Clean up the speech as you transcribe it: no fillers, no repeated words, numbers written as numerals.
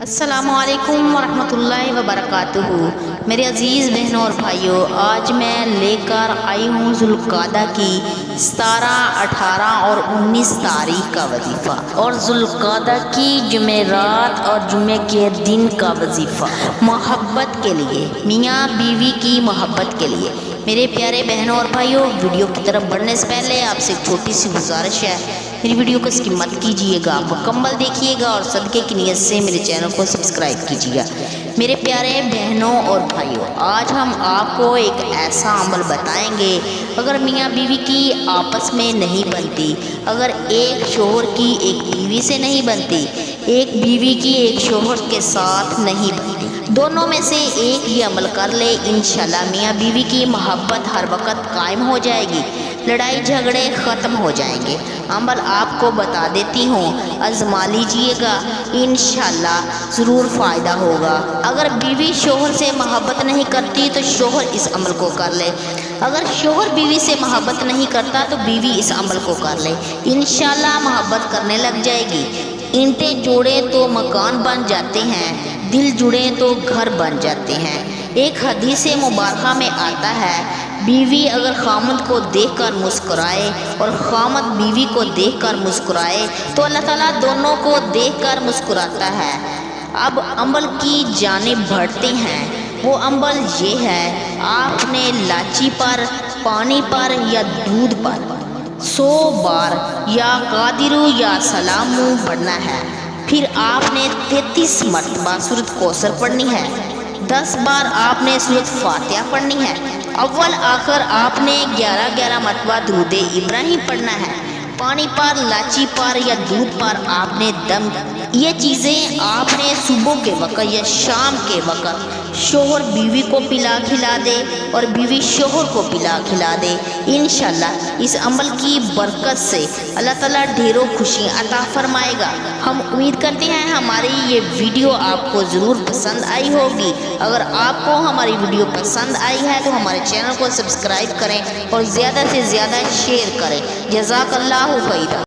السلام علیکم ورحمۃ اللہ وبرکاتہ۔ میرے عزیز بہنوں اور بھائیوں، آج میں لے کر آئی ہوں ذوالقعدہ کی 17، 18 اور 19 تاریخ کا وظیفہ اور ذوالقعدہ کی جمعرات اور جمعے کے دن کا وظیفہ، محبت کے لیے، میاں بیوی کی محبت کے لیے۔ میرے پیارے بہنوں اور بھائیوں، ویڈیو کی طرف بڑھنے سے پہلے آپ سے ایک چھوٹی سی گزارش ہے، میری ویڈیو کو اسکپ مت کیجیے گا، مکمل دیکھیے گا اور صدقے کی نیت سے میرے چینل کو سبسکرائب کیجیے گا۔ میرے پیارے بہنوں اور بھائیوں، آج ہم آپ کو ایک ایسا عمل بتائیں گے، اگر میاں بیوی کی آپس میں نہیں بنتی، اگر ایک شوہر کی ایک بیوی سے نہیں بنتی، ایک بیوی کی ایک شوہر کے ساتھ نہیں بنتی، دونوں میں سے ایک ہی عمل کر لے، انشاءاللہ میاں بیوی کی محبت ہر وقت قائم ہو جائے گی، لڑائی جھگڑے ختم ہو جائیں گے۔ عمل آپ کو بتا دیتی ہوں، آزما لیجئے گا، انشاءاللہ ضرور فائدہ ہوگا۔ اگر بیوی شوہر سے محبت نہیں کرتی تو شوہر اس عمل کو کر لے، اگر شوہر بیوی سے محبت نہیں کرتا تو بیوی اس عمل کو کر لے، انشاءاللہ محبت کرنے لگ جائے گی۔ اینٹیں جوڑے تو مکان بن جاتے ہیں، دل جڑے تو گھر بن جاتے ہیں۔ ایک حدیث مبارکہ میں آتا ہے، بیوی اگر خامد کو دیکھ کر مسکرائے اور خامد بیوی کو دیکھ کر مسکرائے تو اللہ تعالیٰ دونوں کو دیکھ کر مسکراتا ہے۔ اب عمل کی جانب بڑھتے ہیں، وہ عمل یہ ہے، آپ نے لاچی پر، پانی پر یا دودھ پر 100 بار یا قادرو یا سلامو پڑھنا ہے، پھر آپ نے 33 مرتبہ سورۃ کوثر پڑھنی ہے، 10 بار آپ نے سورۃ فاتحہ پڑھنی ہے، اول آخر آپ نے 11 مرتبہ درود ابراہیم پڑھنا ہے، پانی پر، لاچی پر یا دودھ پر آپ نے دم۔ یہ چیزیں آپ نے صبح کے وقت یا شام کے وقت شوہر بیوی کو پلا کھلا دے اور بیوی شوہر کو پلا کھلا دے، انشاءاللہ اس عمل کی برکت سے اللہ تعالیٰ ڈھیروں خوشیاں عطا فرمائے گا۔ ہم امید کرتے ہیں ہماری یہ ویڈیو آپ کو ضرور پسند آئی ہوگی۔ اگر آپ کو ہماری ویڈیو پسند آئی ہے تو ہمارے چینل کو سبسکرائب کریں اور زیادہ سے زیادہ شیئر کریں۔ جزاک اللہ خیرا۔